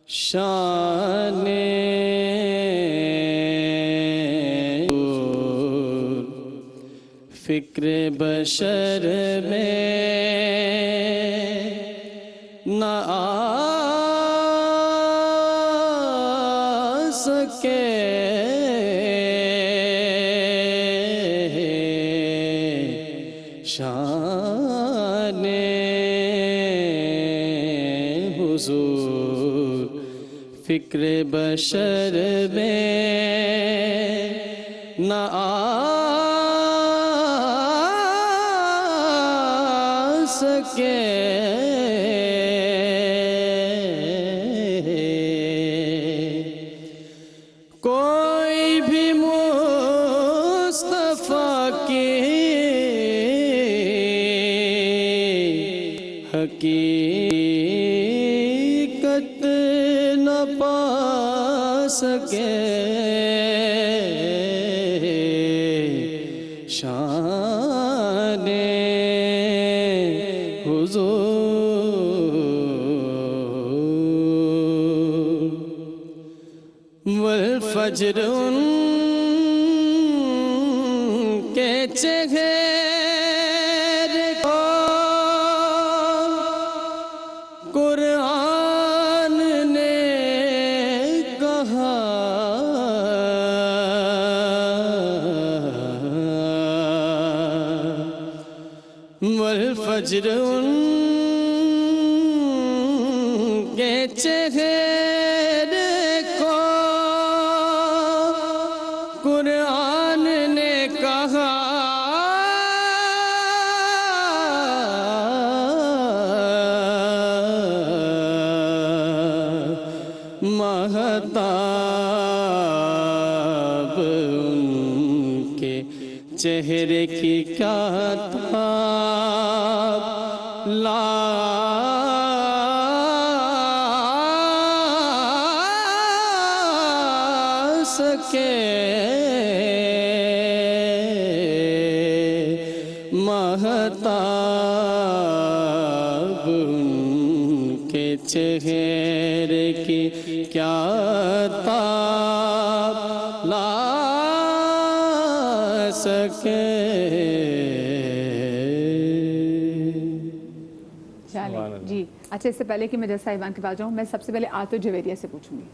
شان فکر بشر میں نہ آ سکے شان حضور فکر بشر میں نہ آ سکے کوئی بھی مصطفیٰ کی حقیقت نہ پا سکے شان حضور والفجر ان کے چہرے کو قرآن نے کہا والفجر ان کے چہرے کو قرآن نے کہا مہتاب ان کے چہرے کی کیا تاب لا سکے مہتاب ان کے چہرے کی کیا تاب لا سکے. جی اچھا، اس سے پہلے کہ میں جج صاحبان کے پاس جاؤں، میں سب سے پہلے آتو جویریہ سے پوچھوں گی.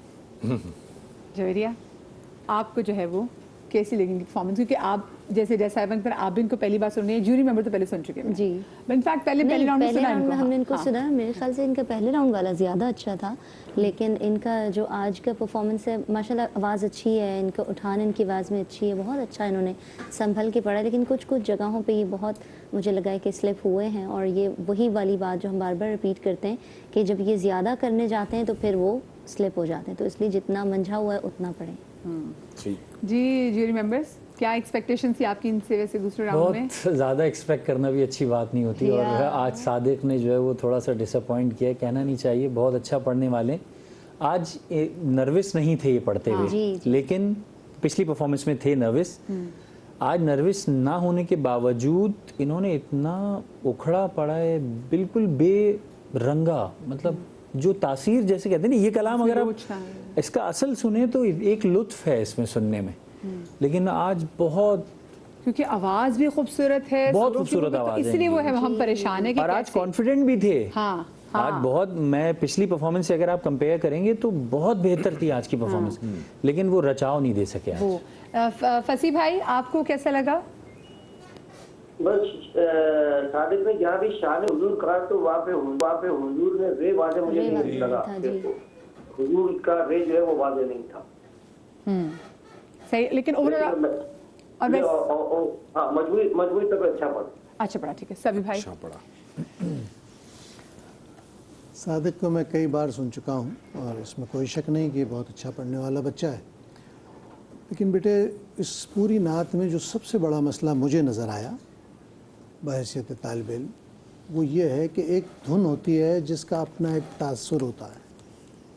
جویریہ، آپ کو جو ہے وہ کیسی لگیں گی پرفارمنس؟ کیونکہ آپ جیسے جج صاحبان پر آپ بھی ان کو پہلی بار سن رہے ہیں، جیوری ممبر تو پہلے سن چکے ہیں. جی انفیکٹ پہلے راؤنڈ میں سنا ہم نے ان کو سنا. میرے خیال سے ان کا پہلے راؤنڈ والا زیادہ اچھا تھا، لیکن ان کا جو آج کا پرفارمنس ہے ماشاءاللہ آواز اچھی ہے، ان کا اٹھان ان کی آواز میں اچھی ہے، بہت اچھا انہوں نے سنبھل کے پڑھا. لیکن کچھ جگہوں پہ یہ بہت مجھے لگا ہے کہ سلپ ہوئے ہیں، اور یہ وہی والی بات جو ہم بار بار ریپیٹ کرتے ہیں کہ جب یہ زیادہ کرنے جاتے ہیں تو پھر وہ سلپ ہو جاتے ہیں. تو اس لیے جتنا منجھا ہوا ہے اتنا پڑھیں. جی جیوری ممبرز، کیا ایکسپیکٹیشن تھی آپ کی ان سے ویسے دوسرے راؤنڈ میں؟ بہت زیادہ ایکسپیکٹ کرنا بھی اچھی بات نہیں ہوتی، اور آج صادق نے جو ہے وہ تھوڑا سا ڈس اپوائنٹ کیا، کہنا نہیں چاہیے. بہت اچھا پڑھنے والے. آج نروس نہیں تھے یہ پڑھتے ہوئے، لیکن پچھلی پرفارمنس میں تھے نروس. آج نروس نہ ہونے کے باوجود انہوں نے اتنا اکھڑا پڑھا ہے، بالکل بے رنگا. مطلب جو تاثیر جیسے کہتے ہیں نا، یہ کلام اگر آپ اس کا اصل سنیں تو ایک لطف ہے اس میں سننے میں. لیکن آج بہت، کیونکہ آواز بھی خوبصورت ہے، بہت خوبصورت آواز ہے، اس لیے وہ ہم پریشان ہیں. اور آج کانفیڈنٹ بھی تھے. آج بہت، میں پچھلی پرفارمنس سے اگر آپ کمپیئر کریں گے تو بہت بہتر تھی آج کی پرفارمنس، لیکن وہ رچاؤ نہیں دے سکے آج. فصیح بھائی، آپ کو کیسا لگا؟ بس صادق نے جہاں بھی شان حضور کہا تو وہاں پہ حضور نے رے واضح مجھے نہیں لگا. حضور کا رے جو ہے وہ واضح نہیں تھا. صحیح، لیکن مجموعی تک اچھا پڑھا. ٹھیک ہے، سبھی بھائی. صادق کو میں کئی بار سن چکا ہوں اور اس میں کوئی شک نہیں کہ بہت اچھا پڑھنے والا بچہ ہے. لیکن بیٹے، اس پوری نعت میں جو سب سے بڑا مسئلہ مجھے نظر آیا بحیثیت طالب علم، وہ یہ ہے کہ ایک دھن ہوتی ہے جس کا اپنا ایک تاثر ہوتا ہے،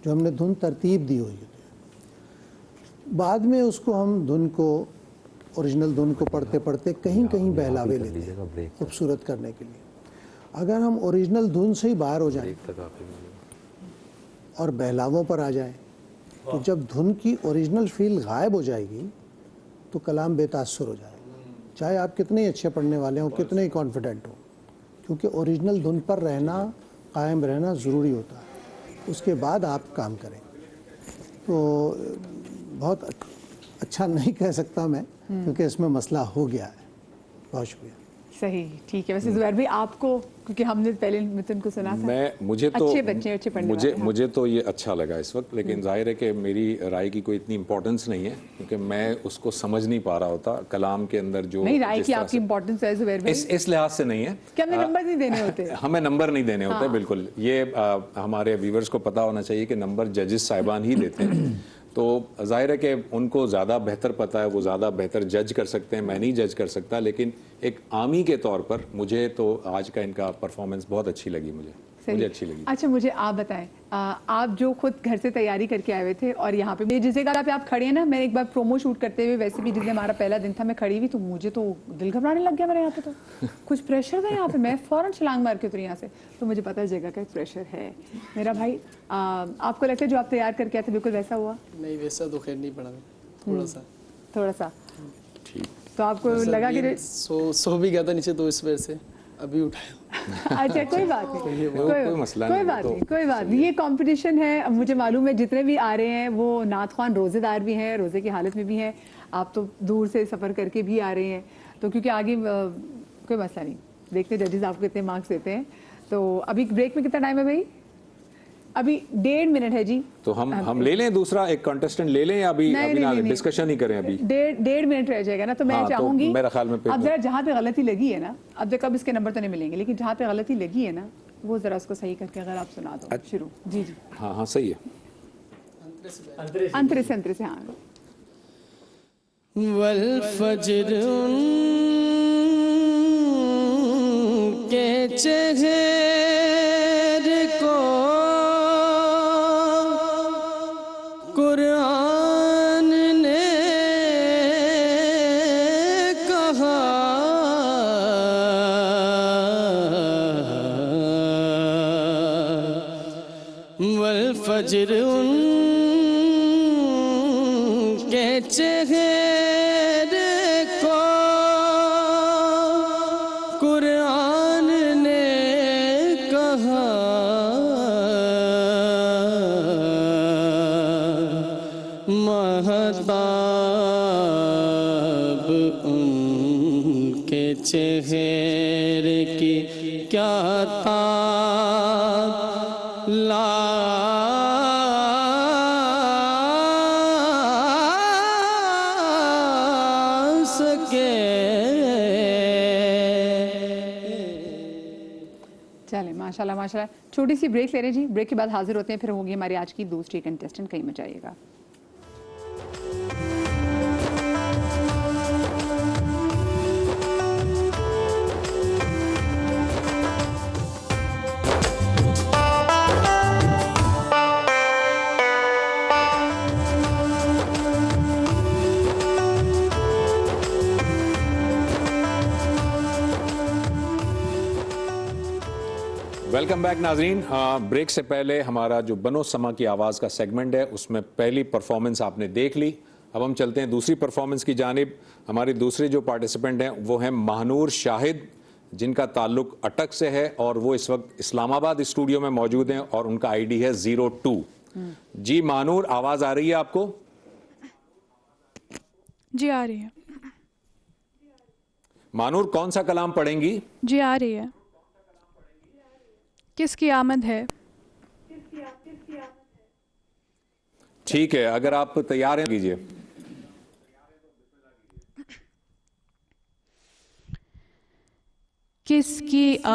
جو ہم نے دھن ترتیب دی ہوئی ہوتی ہے، بعد میں اس کو ہم دھن کو اوریجنل دھن کو پڑھتے پڑھتے کہیں کہیں بہلاوے لیتے ہیں خوبصورت کرنے کے لیے۔ اگر ہم اوریجنل دھن سے ہی باہر ہو جائیں اور بہلاووں پر آ جائیں تو جب دھن کی اوریجنل فیل غائب ہو جائے گی تو کلام بے تاثر ہو جائے گا، چاہے آپ کتنے اچھے پڑھنے والے ہوں، کتنے ہی کانفیڈنٹ ہوں، کیونکہ اوریجنل دھن پر رہنا، قائم رہنا ضروری ہوتا ہے، اس کے بعد آپ کام کریں۔ تو بہت اچھا نہیں کہہ سکتا میں کیونکہ اس میں مسئلہ ہو گیا ہے۔ بہت شکریہ۔ صحیح، ٹھیک ہے۔ ویسے زبیر بھائی آپ کو، کیونکہ ہم نے پہلے متن کو سنا تھا، مجھے تو اچھے بچے اچھے پڑھنے والے ہیں، مجھے تو یہ اچھا لگا اس وقت، لیکن ظاہر ہے کہ میری رائے کی کوئی اتنی امپورٹنس نہیں ہے کیونکہ میں اس کو سمجھ نہیں پا رہا ہوتا کلام کے اندر جو نہیں، رائے کی آپ کی امپورٹنس ہے زبیر بھائی، اس لحاظ سے نہیں ہے کہ ہمیں نمبر نہیں دینے ہوتے، ہمیں نمبر نہیں دینے ہوتے، بالکل۔ یہ ہمارے ویورز کو پتا ہونا چاہیے کہ نمبر ججز صاحبان ہی دیتے ہیں، تو ظاہر ہے کہ ان کو زیادہ بہتر پتہ ہے، وہ زیادہ بہتر جج کر سکتے ہیں، میں نہیں جج کر سکتا، لیکن ایک عامی کے طور پر مجھے تو آج کا ان کا پرفارمنس بہت اچھی لگی، مجھے اچھی لگی۔ اچھا مجھے آپ بتائیں، آپ جو خود گھر سے تیاری کر کے آئے ہوئے تھے اور یہاں پہ جس جگہ پہ آپ کھڑے ہیں نا، میں ایک بار پرومو شوٹ کرتے ہوئے ویسے بھی جس دن ہمارا پہلا دن تھا میں کھڑی ہوئی تو مجھے تو دل گھبرانے لگ گیا، میرے یہاں پہ تو کچھ پریشر تھا یہاں پہ، میں فوراً چھلانگ مار کے اتری یہاں سے، تو مجھے پتا ہے جگہ کا ایک پریشر ہے۔ میرا بھائی، آپ کو لگتا ہے جو آپ تیار کر کے آئے تھے بالکل ویسا ہوا؟ نہیں ویسا تو خیر نہیں پڑا، تھوڑا سا تو آپ کو لگا کہ سو بھی گیا تھا نیچے تو اس وجہ سے ابھی اٹھایا۔ اچھا کوئی بات نہیں، کوئی مسئلہ نہیں، کوئی بات نہیں، یہ کمپٹیشن ہے، مجھے معلوم ہے جتنے بھی آ رہے ہیں وہ نعت خوان روزے دار بھی ہیں، روزے کی حالت میں بھی ہیں، آپ تو دور سے سفر کر کے بھی آ رہے ہیں، تو کیونکہ آگے کوئی مسئلہ نہیں، دیکھتے ججز آپ کو کتنے مارکس دیتے ہیں۔ تو ابھی بریک میں کتنا ٹائم ہے بھائی؟ ابھی 1.5 منٹ ہے جی، تو ہم لے لیں دوسرا ایک کنٹسٹنٹ لے لیں یا ابھی ڈسکشن ہی کریں؟ ابھی 1.5 منٹ رہ جائے گا نا، تو میں چاہوں گی میرا خیال میں اب ذرا جہاں پہ غلطی لگی ہے نا، اب دیکھو اب اس کے نمبر تو نہیں ملیں گے، لیکن جہاں پہ غلطی لگی ہے نا وہ ذرا اس کو صحیح کر کے اگر آپ سنا دو شروع۔ جی جی ہاں صحیح ہے، انترے سے ہاں۔ والفجر کے چہرے کو قرآن نے کہا، والفجر ان کے چہرے کو قرآن نے کہا، مہتاب ان کے چہرے کی کیا تاب لا سکے۔ چلیں ماشاءاللہ ماشاءاللہ، چھوٹی سی بریک لے رہے ہیں جی، بریک کے بعد حاضر ہوتے ہیں، پھر ہوگی ہماری آج کی دوسری کنٹیسٹنٹ، کہیں مت جائیے گا۔ ویلکم بیک ناظرین۔ بریک سے پہلے ہمارا جو بنو سما کی آواز کا سیگمنٹ ہے اس میں پہلی پرفارمنس آپ نے دیکھ لی، اب ہم چلتے ہیں دوسری پرفارمنس کی جانب۔ ہماری دوسری جو پارٹیسپینٹ ہیں وہ ہیں مہنور شاہد، جن کا تعلق اٹک سے ہے اور وہ اس وقت اسلام آباد اسٹوڈیو میں موجود ہیں اور ان کا آئی ڈی ہے 02۔ جی مہنور، آواز آ رہی ہے آپ کو؟ جی آ رہی ہے۔ مہنور کون سا کلام پڑھیں گی؟ جی آ رہی ہے۔ کس کی آمد ہے؟ ٹھیک ہے، اگر آپ تیار ہیں کیجئے۔ کس کی آمد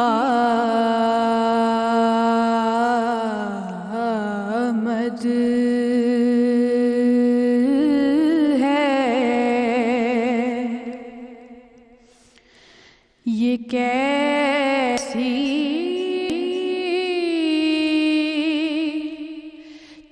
ہے، یہ کیسی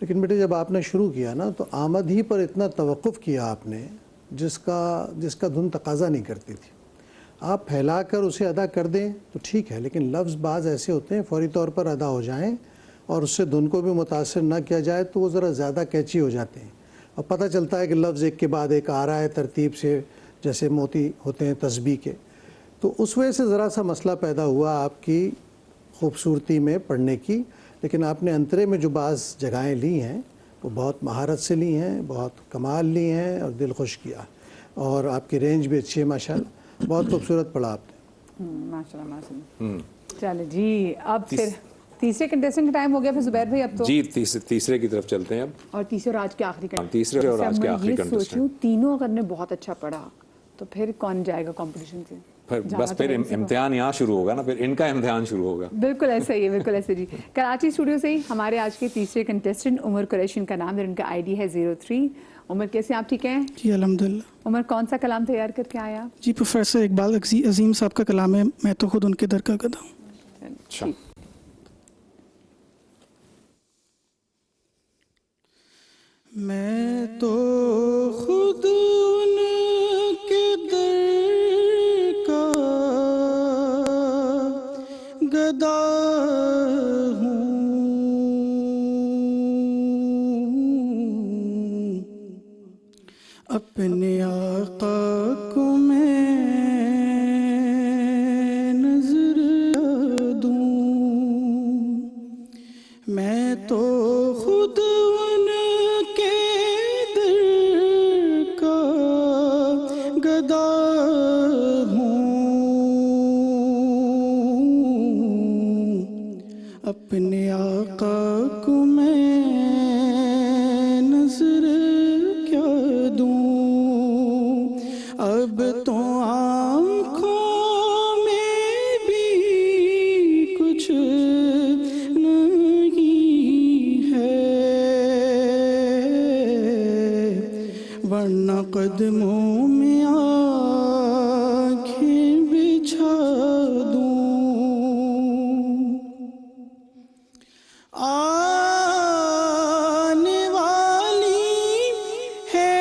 لیکن بیٹے جب آپ نے شروع کیا نا تو آمد ہی پر اتنا توقف کیا آپ نے جس کا دھن تقاضا نہیں کرتی تھی. آپ پھیلا کر اسے ادا کر دیں تو ٹھیک ہے، لیکن لفظ بعض ایسے ہوتے ہیں فوری طور پر ادا ہو جائیں اور اس سے دھن کو بھی متاثر نہ کیا جائے تو وہ ذرا زیادہ کیچی ہو جاتے ہیں، اور پتہ چلتا ہے کہ لفظ ایک کے بعد ایک آ رہا ہے ترتیب سے، جیسے موتی ہوتے ہیں تسبیح کے. تو اس وجہ سے ذرا سا مسئلہ پیدا ہوا آپ کی خوبصورتی میں پڑھنے کی. لیکن آپ نے انترے میں جو بعض جگہیں لی ہیں وہ بہت مہارت سے لی ہیں، بہت کمال لی ہیں اور دل خوش کیا، اور آپ کی رینج بھی اچھی ہے ماشاءاللہ، بہت خوبصورت پڑھا آپ نے. ماشاءاللہ ماشاءاللہ. چلے جی اب پھر تیسرے کنٹیسٹنٹ کا ٹائم ہو گیا پھر زبیر بھائی. اب تو جی تیسرے کی طرف چلتے ہیں اب، اور تیسرے اور آج کے آخری تیسرے اور آج کے آخری میں یہ سوچوں تینوں اگر نے بہت اچھا پڑھا تو پھر کون جائے گا کمپٹیشن سے؟ بس پھر امتحان یہاں شروع ہوگا نا، پھر ان کا امتحان شروع ہوگا. بالکل ایسا ہی ہے، بالکل ایسے. جی کراچی اسٹوڈیو سے ہی ہمارے آج کے تیسرے کنٹیسٹنٹ عمر قریشی کا نام ہے، ان کا آئی ڈی ہے 03. عمر کیسے آپ ٹھیک ہیں؟ جی الحمدللہ. عمر کون سا کلام تیار کر کے آیا؟ جی پروفیسر اقبال عظیم صاحب کا کلام ہے، میں تو خود ان کے در کا گدھا ہوں. اچھا. میں تو خود ان کے در کا گدھا ہوں، اپنے آقا کو میں نظر دوں. میں تو خود ان کے در کا گدھا ہوں، اپنے آقا کو میں نظر کیا دوں. اب تو آنکھوں میں بھی کچھ نہیں ہے، ورنہ قدموں میں آنکھیں بچھا دوں. آنے والی ہے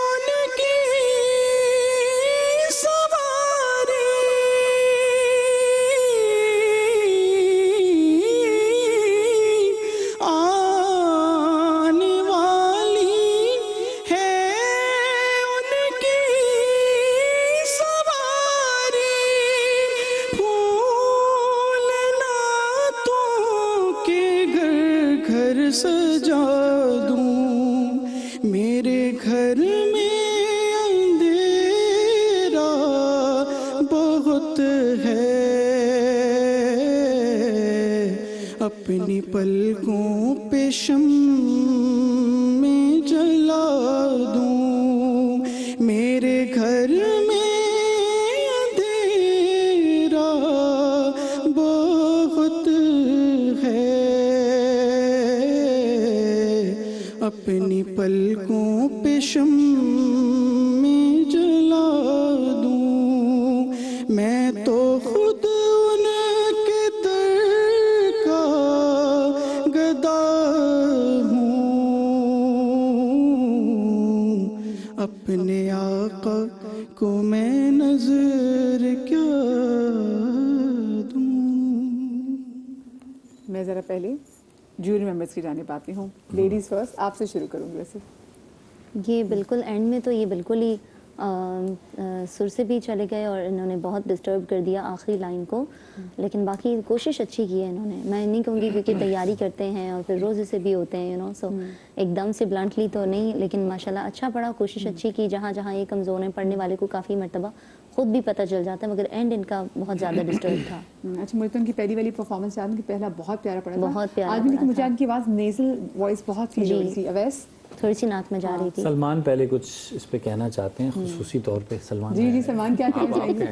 ان کی سواری، آنے والی ہے ان کی سواری. پھول نعتوں کے گھر گھر سجا دوں، میرے گھر میں اندھیرا بہت ہے، اپنی پلکوں پہ شمع جلا دوں. میرے گھر میں اندھیرا بہت ہے، اپنی پلکوں پہ شمع جلا دوں. میں تو خود ان کے در کا گدھا ہوں، اپنے آقا کو میں نظر کیا دوں. میں ذرا پہلے جوری ممبرس کی جانب آتی ہوں. لیڈیز فرسٹ، آپ سے شروع کروں گی. ویسے یہ بالکل اینڈ میں تو یہ بالکل ہی سر سے بھی چلے گئے اور انہوں نے بہت ڈسٹرب کر دیا آخری لائن کو، لیکن باقی کوشش اچھی کی ہے انہوں نے. میں نہیں کہوں گی کیونکہ تیاری کرتے ہیں اور پھر روز سے بھی ہوتے ہیں سو ایک دم سے بلنٹلی تو نہیں، لیکن ماشاءاللہ اچھا پڑھا، کوشش اچھی کی. جہاں جہاں یہ کمزور ہیں پڑھنے والے کو کافی مرتبہ خود بھی پتہ چل جاتا ہے، مگر اینڈ ان کا بہت زیادہ ڈسٹرب تھا. اچھا مجھے ان کی پہلی والی پرفارمنس یاد ہے کہ پہلا بہت پیارا پڑا تھا، بہت پیارا آج بھی مجھے ان کی آواز نیزل وائس بہت فیل ہو رہی تھی. اویس تھوڑی سی ناک میں جا رہی تھی. سلمان پہلے کچھ اس پہ کہنا چاہتے ہیں خصوصی طور پہ. سلمان جی سلمان کیا کہنا چاہیں گے؟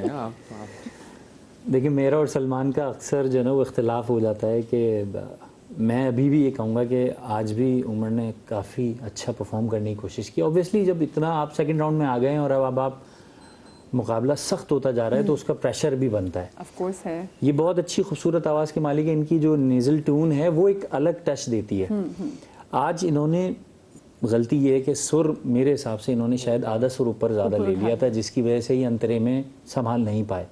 دیکھیں میرا اور سلمان کا اکثر جو ہے نا وہ اختلاف ہو جاتا ہے کہ میں ابھی بھی یہ کہوں گا کہ آج بھی عمر نے کافی اچھا پرفارم کرنے کی کوشش کی. اوبیسلی جب اتنا آپ سیکنڈ راؤنڈ میں آ گئے ہیں اور اب آپ مقابلہ سخت ہوتا جا رہا ہے تو اس کا پریشر بھی بنتا ہے. آف کورس ہے. یہ بہت اچھی خوبصورت آواز کے مالک ہیں. ان کی جو نیزل ٹون ہے وہ ایک الگ ٹچ دیتی ہے. آج انہوں نے غلطی یہ ہے کہ سر میرے حساب سے انہوں نے شاید آدھا سر اوپر زیادہ لے لیا تھا جس کی وجہ سے یہ انترے میں سنبھال نہیں پائے.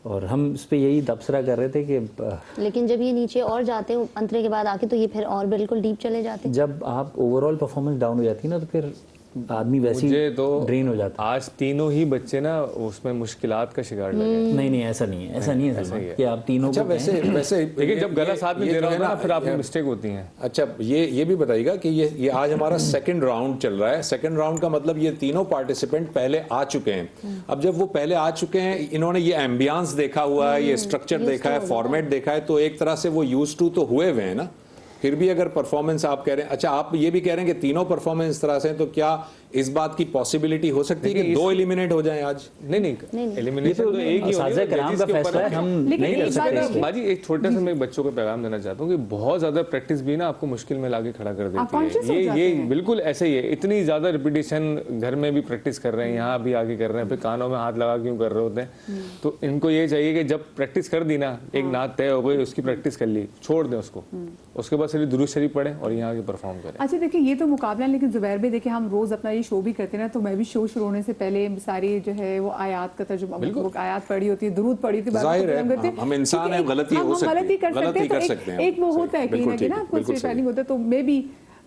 اور ہم اس پہ یہی تبصرہ کر رہے تھے کہ لیکن جب یہ نیچے اور جاتے ہیں انترے کے بعد آ کے تو یہ پھر اور بالکل ڈیپ چلے جاتے ہیں. جب آپ اوور آل پرفارمنس ڈاؤن ہو جاتی ہے نا تو پھر آدمی ویسے ہی ڈرین ہو جاتا ہے. آج تینوں ہی بچے نا اس میں مشکلات کا شکار لگے. نہیں ایسا نہیں ہے, ایسا نہیں ہے کہ آپ تینوں کو ویسے لیکن جب گلا ساتھ میں دے رہا ہوتا ہے پھر آپ کو مسٹیک ہوتی ہیں. اچھا یہ بھی بتائیے گا کہ یہ آج ہمارا سیکنڈ راؤنڈ چل رہا ہے. سیکنڈ راؤنڈ کا مطلب یہ تینوں پارٹیسپینٹ پہلے آ چکے ہیں. اب جب وہ پہلے آ چکے ہیں انہوں نے یہ ایمبیانس دیکھا ہوا ہے, یہ اسٹرکچر دیکھا ہے, فارمیٹ دیکھا ہے, تو ایک طرح سے وہ یوز ٹو تو ہوئے ہوئے ہیں نا. پھر بھی اگر پرفارمنس آپ کہہ رہے ہیں, اچھا آپ یہ بھی کہہ رہے ہیں کہ تینوں پرفارمنس اس طرح سے ہیں, تو کیا اس بات کی پاسبلٹی ہو سکتی ہے کہ دو ایلیمنیٹ ہو جائیں آج؟ نہیں ایلیمنیشن تو ایک ہی اساتذہ کرام کا فیصلہ ہے, ہم نہیں کر سکتے. باجی ایک چھوٹا سا میں بچوں کو پیغام دینا چاہتا ہوں کہ بہت زیادہ پریکٹس بھی نا آپ کو مشکل میں لا کے کھڑا کر دیتی ہے. یہ بالکل ایسے ہی ہے. اتنی زیادہ ریپیٹیشن گھر میں بھی پریکٹس کر رہے ہیں, یہاں بھی آگے کر رہے ہیں, پھر کانوں میں ہاتھ لگا کیوں کر رہے ہوتے ہیں. تو ان کو یہ چاہیے کہ جب پریکٹس کر دی نا, ایک نعت طے ہو گئی, اس کی پریکٹس کر لی, چھوڑ دیں اس کو, اس کے بعد صرف درود شریف پڑھیں اور یہاں آگے پرفارم کریں. اچھا دیکھیں یہ تو مقابلہ ہے, لیکن زبیر بھائی دیکھیں ہم روز اپنا یہ شو بھی کرتے ہیں نا, تو میں بھی شو شروع ہونے سے پہلے ساری جو ہے وہ آیات کا ترجمہ, آیات پڑھی ہوتی ہے, درود پڑھی ہوتی ہے. ظاہر ہے ہم انسان ہیں, غلطی ہو سکتی ہے, غلطی کر سکتے ہیں. ایک وہ ہوتا ہے کہ نا کوئی پلاننگ ہوتا ہے, تو میں بھی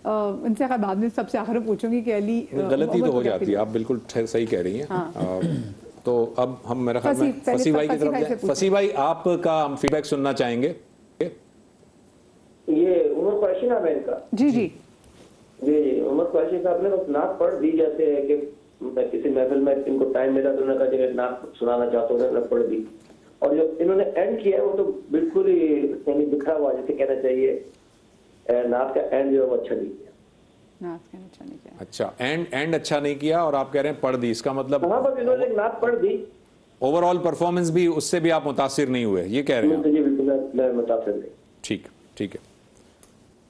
ان سے بعد میں سب سے آخر پوچھوں گی کہ علی غلطی تو ہو جاتی ہے. آپ بالکل صحیح کہہ رہی ہیں. تو اب ہم میرا خیال میں فصیح بھائی کی طرف جائیں. فصیح بھائی آپ کا ہم فیڈ بیک سننا چاہیں گے. یہ عمر قریشی نام ہے ان کا. جی جی جی عمر قریشی صاحب نے بس نعت پڑھ دی, جیسے کہ کسی محفل میں ان کو ٹائم ملا تو انہوں نے کہا کہ نعت سنانا چاہتا ہوں, انہوں نے پڑھ دی. اور جو انہوں نے اینڈ کیا ہے وہ تو بالکل ہی یعنی بکھرا ہوا, جیسے کہنا چاہیے نعت کا اینڈ جو ہے وہ اچھا نہیں کیا. اچھا اینڈ اچھا نہیں کیا, اور آپ کہہ رہے ہیں پڑھ دی, اس کا مطلب ہاں بس انہوں نے نعت پڑھ دی. اوور آل پرفارمنس بھی اس سے بھی آپ متاثر نہیں ہوئے, یہ کہہ رہے ہیں؟ جی بالکل میں متاثر نہیں. ٹھیک ہے.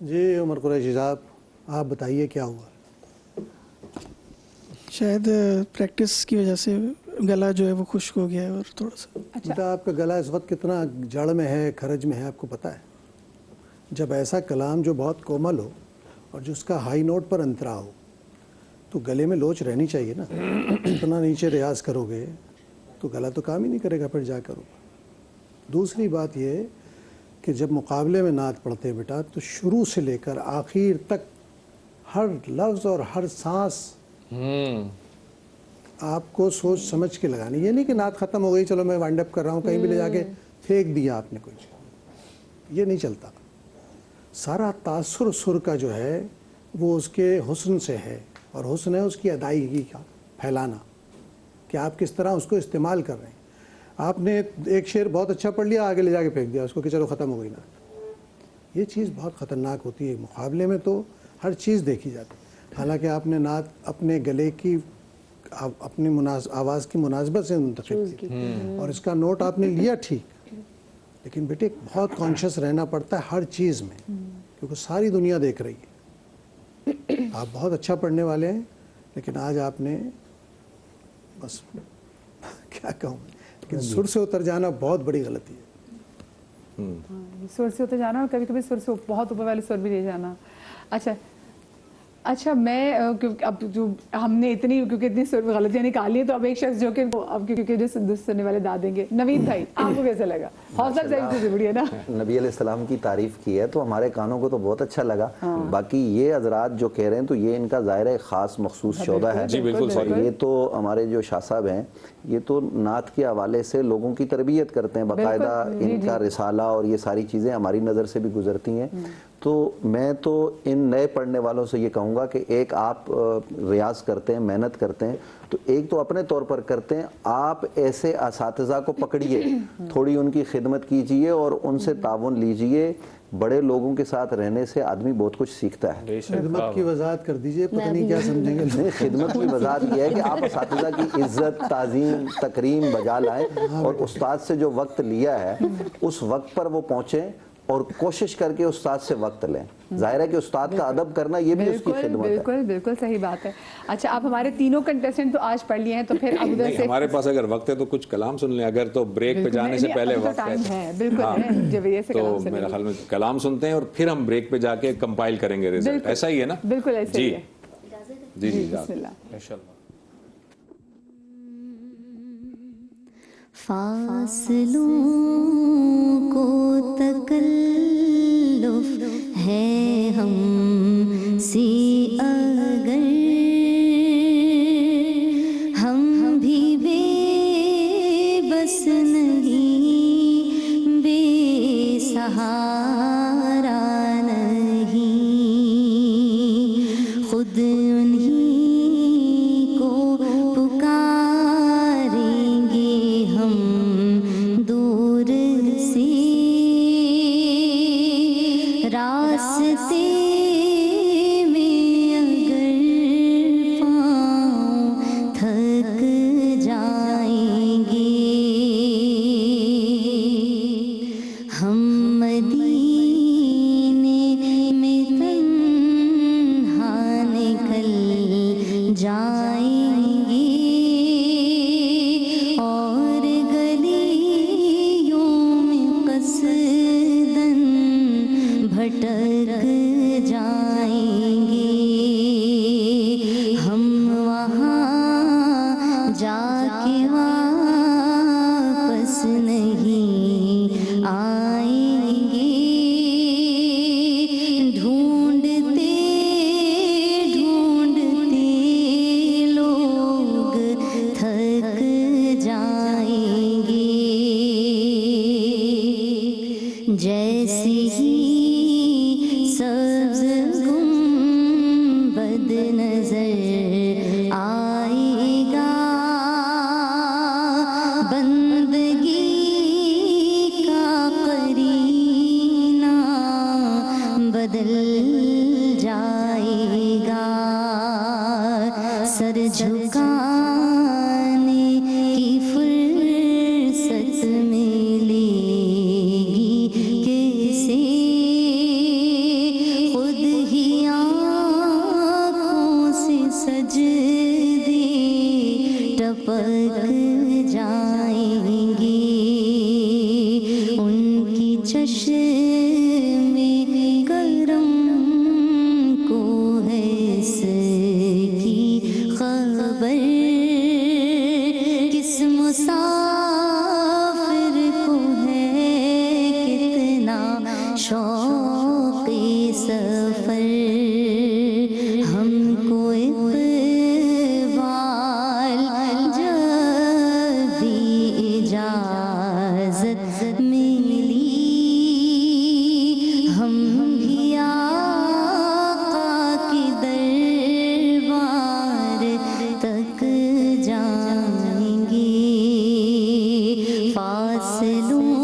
جی عمر قریشی صاحب آپ بتائیے کیا ہوا؟ شاید پریکٹس کی وجہ سے گلا جو ہے وہ خشک ہو گیا ہے اور تھوڑا سا. بیٹا آپ کا گلا اس وقت کتنا جڑ میں ہے, کھرج میں ہے, آپ کو پتہ ہے. جب ایسا کلام جو بہت کومل ہو اور جس کا ہائی نوٹ پر انترا ہو تو گلے میں لوچ رہنی چاہیے نا. اتنا نیچے ریاض کرو گے تو گلا تو کام ہی نہیں کرے گا پھر جا کر. دوسری بات یہ کہ جب مقابلے میں نعت پڑھتے ہیں بیٹا تو شروع سے لے کر آخر تک ہر لفظ اور ہر سانس آپ کو سوچ سمجھ کے لگانی. یہ نہیں کہ نعت ختم ہو گئی چلو میں وائنڈ اپ کر رہا ہوں, کہیں بھی لے جا کے پھینک دیا آپ نے کچھ, یہ نہیں چلتا. سارا تاثر سر کا جو ہے وہ اس کے حسن سے ہے, اور حسن ہے اس کی ادائیگی کا پھیلانا, کہ آپ کس طرح اس کو استعمال کر رہے ہیں. آپ نے ایک شعر بہت اچھا پڑھ لیا, آگے لے جا کے پھینک دیا اس کو کہ چلو ختم ہو گئی نا. یہ چیز بہت خطرناک ہوتی ہے. مقابلے میں تو ہر چیز دیکھی جاتی ہے. حالانکہ آپ نے نعت اپنے گلے کی اپنی آواز کی مناسبت سے منتخب کی اور اس کا نوٹ آپ نے لیا ٹھیک, لیکن بیٹے بہت کانشیس رہنا پڑتا ہے ہر چیز میں, کیونکہ ساری دنیا دیکھ رہی ہے. آپ بہت اچھا پڑھنے والے ہیں, لیکن آج آپ نے بس کیا کہوں, لیکن سر سے اتر جانا بہت بڑی غلطی ہے. سر سے اتر جانا اور کبھی کبھی سر سے بہت اوپر والے سر بھی لے جانا. اچھا میں اب جو ہم نے اتنی غلطیاں نکالی ہیں, تو اب ایک شخص جو کہ اب کیونکہ جو سننے والے داد دیں گے, نوید بھائی آپ کو کیسا لگا؟ حوصلہ افزائی سے بڑی ہے نا. نبی علیہ السلام کی تعریف کی ہے تو ہمارے کانوں کو تو بہت اچھا لگا. باقی یہ حضرات جو کہہ رہے ہیں تو یہ ان کا ظاہر خاص مخصوص شعبہ ہے. یہ تو ہمارے جو شاہ صاحب ہیں یہ تو نعت کے حوالے سے لوگوں کی تربیت کرتے ہیں باقاعدہ. ان کا رسالہ اور یہ ساری چیزیں ہماری نظر سے بھی گزرتی ہیں. تو میں تو ان نئے پڑھنے والوں سے یہ کہوں گا کہ ایک آپ ریاض کرتے ہیں, محنت کرتے ہیں, تو ایک تو اپنے طور پر کرتے ہیں, آپ ایسے اساتذہ کو پکڑیے, تھوڑی ان کی خدمت کیجئے اور ان سے تعاون لیجئے. بڑے لوگوں کے ساتھ رہنے سے آدمی بہت کچھ سیکھتا ہے. خدمت کی وضاحت کر دیجئے, پتہ نہیں کیا سمجھیں گے. خدمت کی وضاحت یہ ہے کہ آپ اساتذہ کی عزت, تعظیم, تکریم بجا لائیں اور استاد سے جو وقت لیا ہے اس وقت پر وہ پہنچیں اور کوشش کر کے استاد سے وقت لیں. ظاہر ہے کہ استاد کا ادب کرنا یہ بھی اس کی خدمت ہے. بالکل بالکل صحیح بات ہے. اچھا آپ ہمارے تینوں کنٹیسٹنٹ تو آج پڑھ لیے ہیں, تو پھر اب ادھر سے ہمارے پاس اگر وقت ہے تو کچھ کلام سن لیں, اگر تو بریک پہ جانے سے پہلے وقت ہے بالکل جویریہ سے تو میرا خیال میں کلام سنتے ہیں اور پھر ہم بریک پہ جا کے کمپائل کریں گے ریزلٹ. ایسا ہی ہے نا؟ بالکل ایسا ہی ہے. جی جی بسم اللہ. انشاءاللہ. فاصلوں کو تکلف ہے ہم سی اگر ہم بھی بے بس نہیں, بے سہارا نہیں, خود انہیں کو پکاریں گے ہم دور سے, راستے میں اگر پاؤں تھک جائیں گے, ہم مدینے میں تنہا نکل جائیں گے, اور گلیوں میں قصداً بھٹک جائیں گے, ہم وہاں جا کے واپس نہیں آئیں گے, ڈھونڈتے ڈھونڈتے لوگ تھک جائیں گے, جیسے ہی سبز گنبد نظر آئے گا, بندگی کا قرینہ بدل جائے گا, سر جھکانے کی فرصت ملے گی کیسے, خود ہی آنکھوں سے سجدے ٹپک جائیں گے, ان کی چشم کرم کو ہے اس کی خبر, کس مسافر کو ہے کتنا شوق سفر, ہم کو اقبال جب بھی اجازت ملی, ہم بھی آقا کی دربار تک جائیں گے, فاصلوں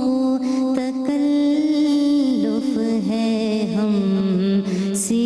کو تکلف ہے ہم سی